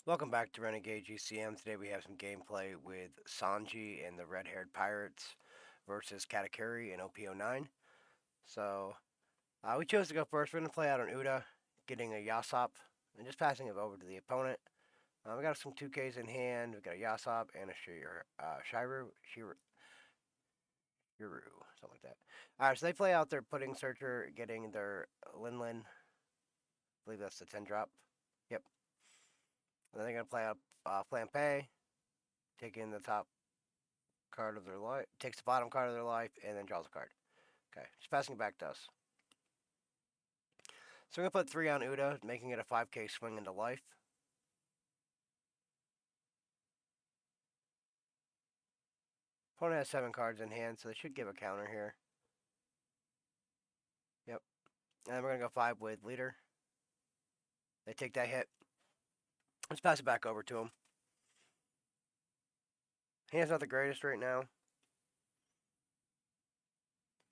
Welcome back to Renegade GCM. Today we have some gameplay with Sanji and the red-haired pirates versus Katakuri and OP09. So we chose to go first. We're going to play out on Uda, getting a Yasop and just passing it over to the opponent. We got some 2Ks in hand. We got a Yasop and a Shiru, something like that. Alright, so they play out their Pudding Searcher, getting their Linlin. I believe that's the 10 drop. Yep. And then they're going to play out Flampe, taking the top card of their life, takes the bottom card of their life, and then draws a card. Okay, just passing it back to us. So we're going to put 3 on Uda, making it a 5k swing into life. Opponent has 7 cards in hand, so they should give a counter here. Yep. And we're going to go 5 with leader. They take that hit. Let's pass it back over to him. Hand's not the greatest right now.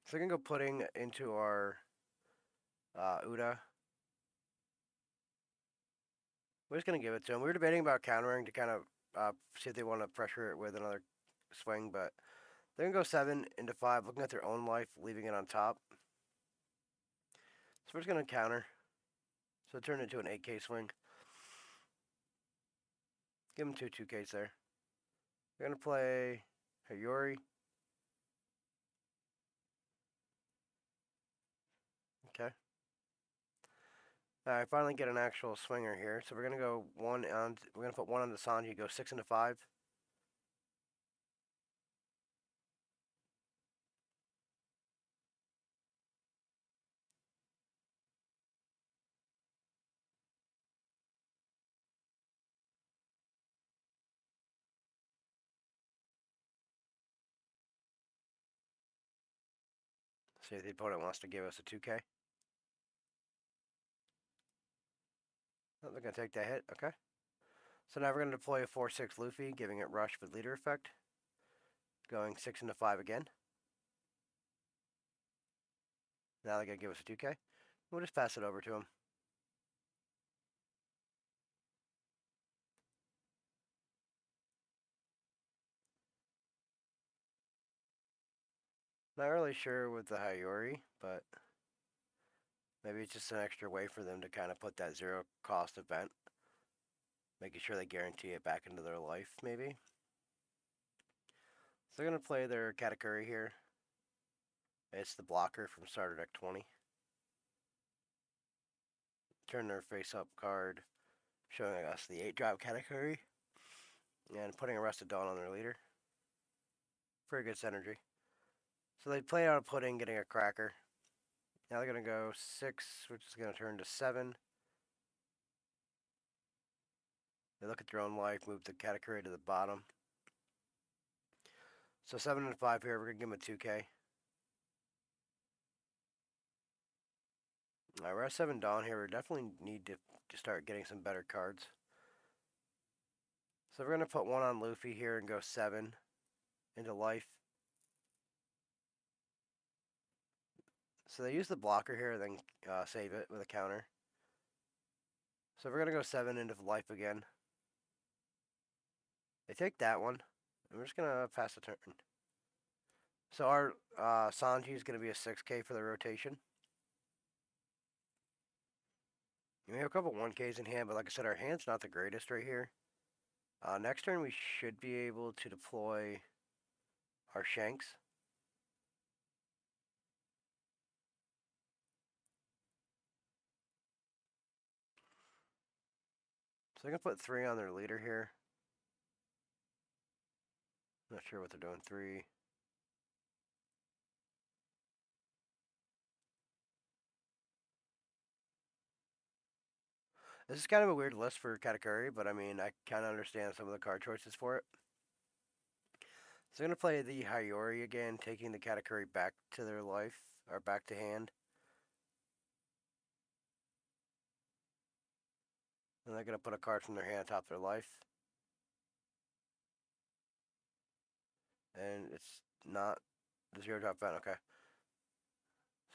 So we're going to go Pudding into our Uda. We're just going to give it to him. We were debating about countering to kind of see if they want to pressure it with another swing, but they're going to go 7 into 5, looking at their own life, leaving it on top. So we're just going to counter. So it turned into an 8k swing. Give him 2 2Ks there. We're going to play Hayori. Okay. Alright, finally get an actual swinger here. So we're going to go 1 on, we're going to put 1 on the Sanji, go 6 into 5. See if the opponent wants to give us a 2K. Oh, they're going to take that hit. Okay. So now we're going to deploy a 4-6 Luffy, giving it rush with leader effect. Going 6 into 5 again. Now they're going to give us a 2K. We'll just pass it over to him. Not really sure with the Hayori, but maybe it's just an extra way for them to kind of put that 0 cost event. Making sure they guarantee it back into their life, maybe. So they're going to play their Katakuri here. It's the blocker from starter deck 20. Turn their face-up card, showing us the 8-drop Katakuri. And putting Arrested Dawn on their leader. Pretty good synergy. So they play out a Pudding, getting a Cracker. Now they're going to go 6, which is going to turn to 7. They look at their own life, move the Katakuri to the bottom. So 7 and 5 here, we're going to give them a 2K. Alright, we're at 7 Dawn here. We definitely need to start getting some better cards. So we're going to put 1 on Luffy here and go 7 into life. So they use the blocker here, then save it with a counter. So we're going to go 7 into life again. They take that one. And we're just going to pass the turn. So our Sanji is going to be a 6k for the rotation. We have a couple 1Ks in hand, but like I said, our hand's not the greatest right here. Next turn we should be able to deploy our Shanks. So they're going to put 3 on their leader here. Not sure what they're doing. 3. This is kind of a weird list for Katakuri, but I mean, I kind of understand some of the card choices for it. So I'm going to play the Hayori again, taking the Katakuri back to their life, or back to hand. And they're going to put a card from their hand atop their life. And it's not the 0-drop event, okay.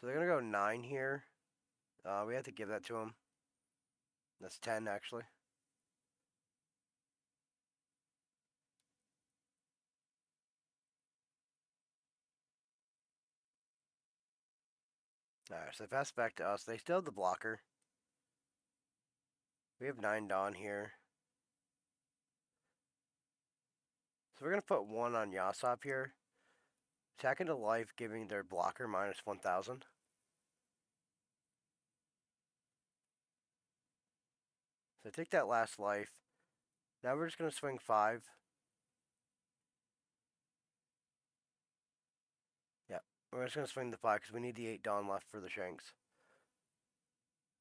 So they're going to go 9 here. We have to give that to them. That's 10, actually. Alright, so they pass back to us. They still have the blocker. We have 9 Dawn here. So we're going to put 1 on Yasop here. Attack into life, giving their blocker minus 1000. So take that last life. Now we're just going to swing 5. Yep, we're just going to swing the 5 because we need the 8 Dawn left for the Shanks.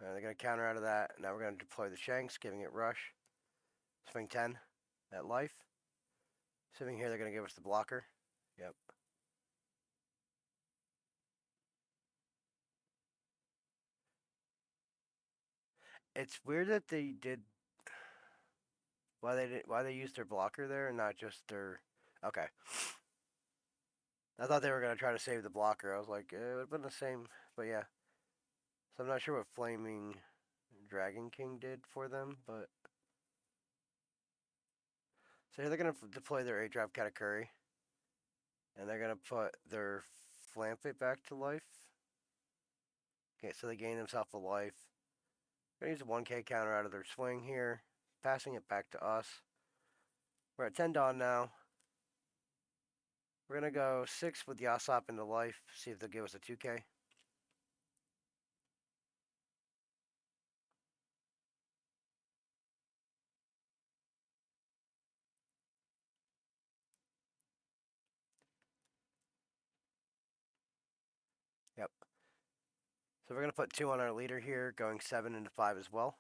And they're going to counter out of that. Now we're going to deploy the Shanks, giving it rush. Swing 10 at life. Sitting here, they're going to give us the blocker. Yep. It's weird that they did why they used their blocker there and not just their. Okay. I thought they were gonna try to save the blocker. I was like, it would have been the same, but yeah. So I'm not sure what Flaming Dragon King did for them, but so here they're gonna deploy their 8-drop Katakuri, and they're gonna put their Flampet back to life. Okay, so they gain themselves a life. Gonna use a 1K counter out of their swing here, passing it back to us. We're at 10 Dawn now. We're gonna go 6 with Yasop into life, see if they'll give us a 2K. Yep. So we're gonna put 2 on our leader here, going 7 into 5 as well.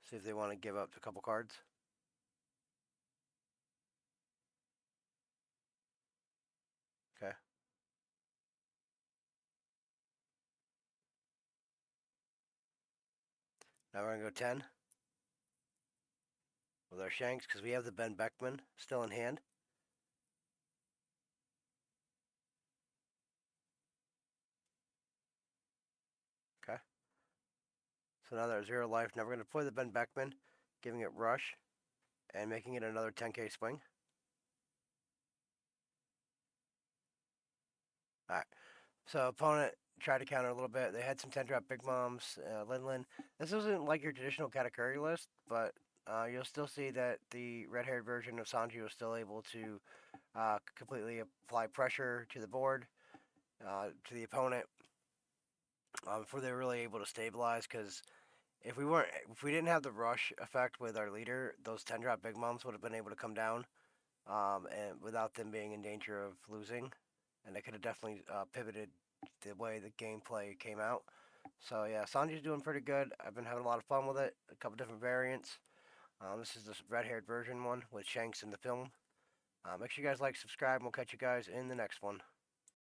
See if they want to give up a couple cards. Okay. Now we're gonna go 10 with our Shanks because we have the Ben Beckman still in hand. Okay. So now they're 0 life. Now we're gonna deploy the Ben Beckman, giving it rush, and making it another 10K swing. Alright. So opponent tried to counter a little bit. They had some 10-drop Big Moms, Linlin. This isn't like your traditional Katakuri list, but you'll still see that the red-haired version of Sanji was still able to completely apply pressure to the board, to the opponent, before they were really able to stabilize. Because if we didn't have the rush effect with our leader, those 10-drop Big Moms would have been able to come down, and without them being in danger of losing, and they could have definitely pivoted the way the gameplay came out. So yeah, Sanji's doing pretty good. I've been having a lot of fun with it. A couple different variants. This is the red-haired version one with Shanks in the film. Make sure you guys like, subscribe, and we'll catch you guys in the next one.